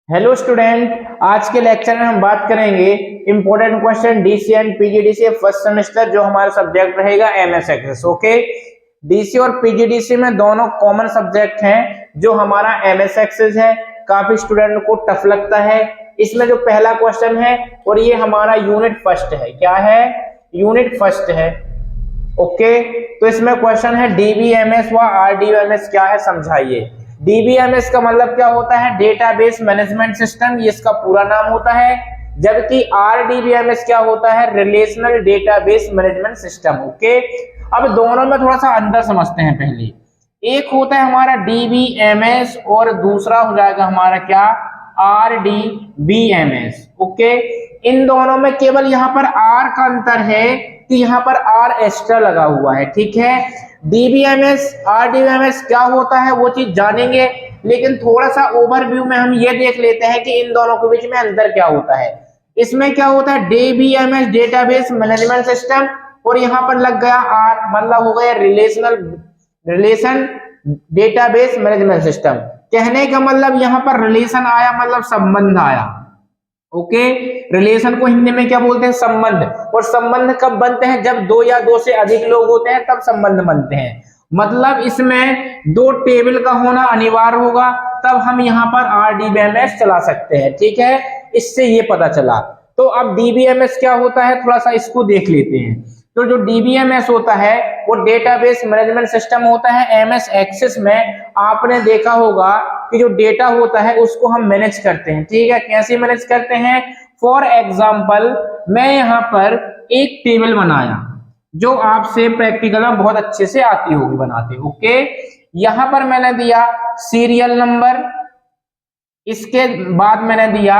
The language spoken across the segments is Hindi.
हेलो स्टूडेंट, आज के लेक्चर में हम बात करेंगे important question DC and PGDC first semester, जो हमारा सब्जेक्ट रहेगा एमएस एक्सेस। ओके, डीसी और पीजीडीसी में दोनों कॉमन सब्जेक्ट हैं, जो हमारा एमएस एक्सेस है। काफी स्टूडेंट को टफ लगता है। इसमें जो पहला क्वेश्चन है और ये हमारा यूनिट फर्स्ट है। क्या है? यूनिट फर्स्ट है। ओके, तो इसमें क्वेश्चन है डीबीएमएस व आरडीबीएमएस क्या है, समझाइए। डीबीएमएस का मतलब क्या होता है? डेटाबेस मैनेजमेंट सिस्टम, ये इसका पूरा नाम होता है। जबकि आरडीबीएमएस क्या होता है? Relational database management system. Okay, अब दोनों में थोड़ा सा अंतर समझते हैं। पहले एक होता है हमारा डीबीएमएस और दूसरा हो जाएगा हमारा क्या? आरडीबीएमएस। ओके, इन दोनों में केवल यहाँ पर आर का अंतर है कि यहाँ पर आर एक्स्ट्रा लगा हुआ है। ठीक है, डीबीएमएस आरडीबीएमएस क्या होता है वो चीज जानेंगे, लेकिन थोड़ा सा ओवरव्यू में हम ये देख लेते हैं कि इन दोनों के बीच में अंतर क्या होता है। इसमें क्या होता है? डीबीएमएस डेटाबेस मैनेजमेंट सिस्टम, और यहाँ पर लग गया आर, मतलब हो गया रिलेशन डेटाबेस मैनेजमेंट सिस्टम। कहने का मतलब यहाँ पर रिलेशन आया, मतलब संबंध आया। ओके, रिलेशन को हिंदी में क्या बोलते हैं? संबंध। और संबंध कब बनते हैं? जब दो या दो से अधिक लोग होते हैं तब संबंध बनते हैं। मतलब इसमें दो टेबल का होना अनिवार्य होगा, तब हम यहाँ पर आरडीबीएमएस चला सकते हैं। ठीक है, इससे ये पता चला। तो अब डीबीएमएस क्या होता है, थोड़ा सा इसको देख लेते हैं। तो जो डीबीएमएस होता है वो डेटाबेस मैनेजमेंट सिस्टम होता है। एमएस एक्सेस में आपने देखा होगा कि जो डेटा होता है उसको हम मैनेज करते हैं। ठीक है, कैसे मैनेज करते हैं? फॉर एग्जांपल, मैं यहाँ पर एक टेबल बनाया जो आपसे प्रैक्टिकल में बहुत अच्छे से आती होगी बनाते। ओके, यहाँ पर मैंने दिया सीरियल नंबर, इसके बाद मैंने दिया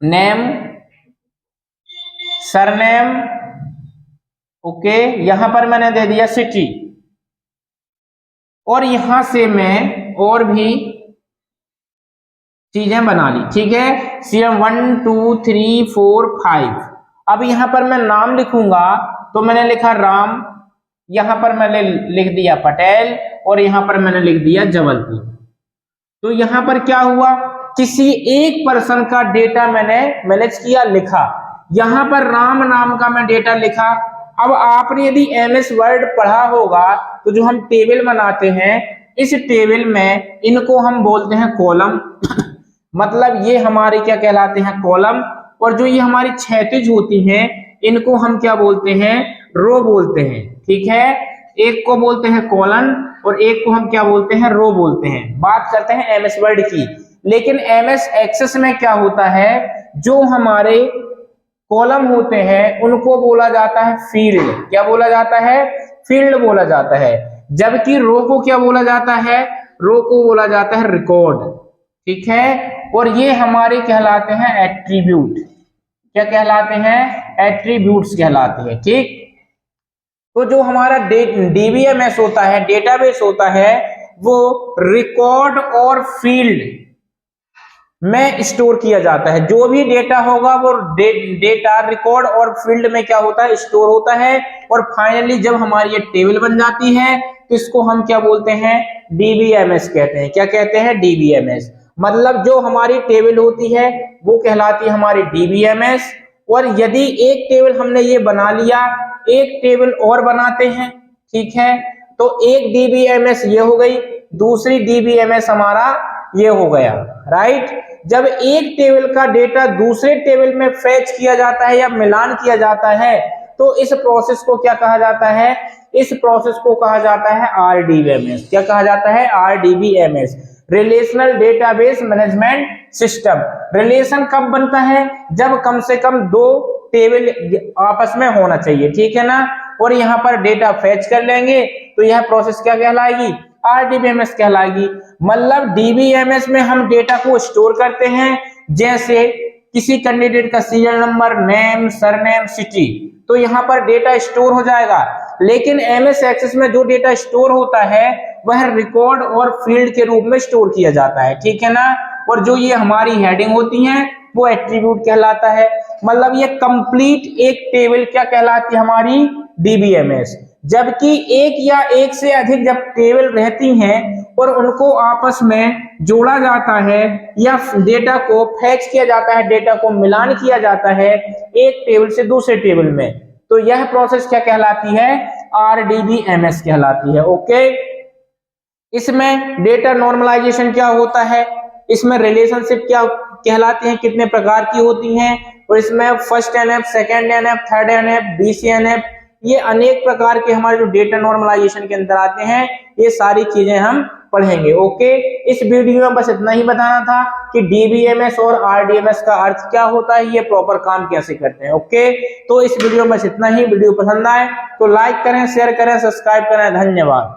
नेम, सरनेम। ओके, यहां पर मैंने दे दिया सिटी, और यहां से मैं और भी चीजें बना ली। ठीक है, सीएम 1 2 3 4 5। अब यहां पर मैं नाम लिखूंगा तो मैंने लिखा राम, यहां पर मैंने लिख दिया पटेल, और यहां पर मैंने लिख दिया जबलपुर। तो यहां पर क्या हुआ? किसी एक पर्सन का डेटा मैंने मैनेज किया, लिखा। यहां पर राम नाम का मैं डेटा लिखा। अब आपने यदि एमएस वर्ड पढ़ा होगा तो जो हम टेबल बनाते हैं, इस टेबल में इनको हम बोलते हैं कॉलम। मतलब ये हमारे क्या कहलाते हैं? कॉलम। और जो ये हमारी क्षैतिज होती हैं इनको हम क्या बोलते हैं? रो बोलते हैं। ठीक है, एक को बोलते हैं कॉलन और एक को हम क्या बोलते हैं? रो बोलते हैं। बात करते हैं एमएस वर्ड की। लेकिन एमएस एक्सेस में क्या होता है? जो हमारे कॉलम होते हैं उनको बोला जाता है फील्ड। क्या बोला जाता है? फील्ड बोला जाता है। जबकि रो को क्या बोला जाता है? रो को बोला जाता है रिकॉर्ड। ठीक है, और ये हमारे कहलाते हैं एट्रीब्यूट। क्या कहलाते हैं? एट्रीब्यूट्स कहलाते हैं। ठीक, तो जो हमारा डीबीएमएस होता है, डेटाबेस होता है, वो रिकॉर्ड और फील्ड में स्टोर किया जाता है। जो भी डेटा होगा वो डेटा रिकॉर्ड और फील्ड में क्या होता है? स्टोर होता है। और फाइनली जब हमारी ये टेबल बन जाती है तो इसको हम क्या बोलते हैं? डीबीएमएस कहते हैं। क्या कहते हैं? डीबीएमएस। मतलब जो हमारी टेबल होती है वो कहलाती है हमारी डीबीएमएस। और यदि एक टेबल हमने ये बना लिया, एक टेबल और बनाते हैं। ठीक है, तो एक डीबीएमएस ये हो गई, दूसरी डीबीएमएस हमारा ये हो गया। राइट, जब एक टेबल का डेटा दूसरे टेबल में फैच किया जाता है या मिलान किया जाता है तो इस प्रोसेस को क्या कहा जाता है? इस प्रोसेस को कहा जाता है आरडीबीएमएस। क्या कहा जाता है? RDBMS, relational database management system. Relation कब बनता है? जब कम से कम दो टेबल आपस में होना चाहिए। ठीक है ना, और यहाँ पर डेटा फैच कर लेंगे तो यह प्रोसेस क्या कहलाएगी? आरडीबीएमएस कहलाएगी। मतलब डीबीएमएस में हम डेटा को स्टोर करते हैं, जैसे किसी कैंडिडेट का serial number, name, surname, city, तो यहाँ पर डेटा स्टोर हो जाएगा। लेकिन एमएस एक्सेस में जो डेटा स्टोर होता है वह रिकॉर्ड और फील्ड के रूप में स्टोर किया जाता है। ठीक है ना, और जो ये हमारी हेडिंग होती हैं वो एट्रीब्यूट कहलाता है। मतलब ये कंप्लीट एक टेबल क्या कहलाती है? हमारी डीबीएमएस। जबकि एक या एक से अधिक जब टेबल रहती हैं और उनको आपस में जोड़ा जाता है या डेटा को फैच किया जाता है, डेटा को मिलान किया जाता है एक टेबल से दूसरे टेबल में, तो यह प्रोसेस क्या कहलाती है? RDBMS कहलाती है। ओके, इसमें डेटा नॉर्मलाइजेशन क्या होता है, इसमें रिलेशनशिप क्या कहलाती हैं, कितने प्रकार की होती हैं, और इसमें first NF, second NF, third NF, BCNF, ये अनेक प्रकार के हमारे जो डेटा नॉर्मलाइजेशन के अंदर आते हैं, ये सारी चीजें हम पढ़ेंगे। ओके, इस वीडियो में बस इतना ही बताना था कि DBMS और RDMS का अर्थ क्या होता है, ये प्रॉपर काम कैसे करते हैं। ओके, तो इस वीडियो में बस इतना ही। वीडियो पसंद आए तो लाइक करें, शेयर करें, सब्सक्राइब करें। धन्यवाद।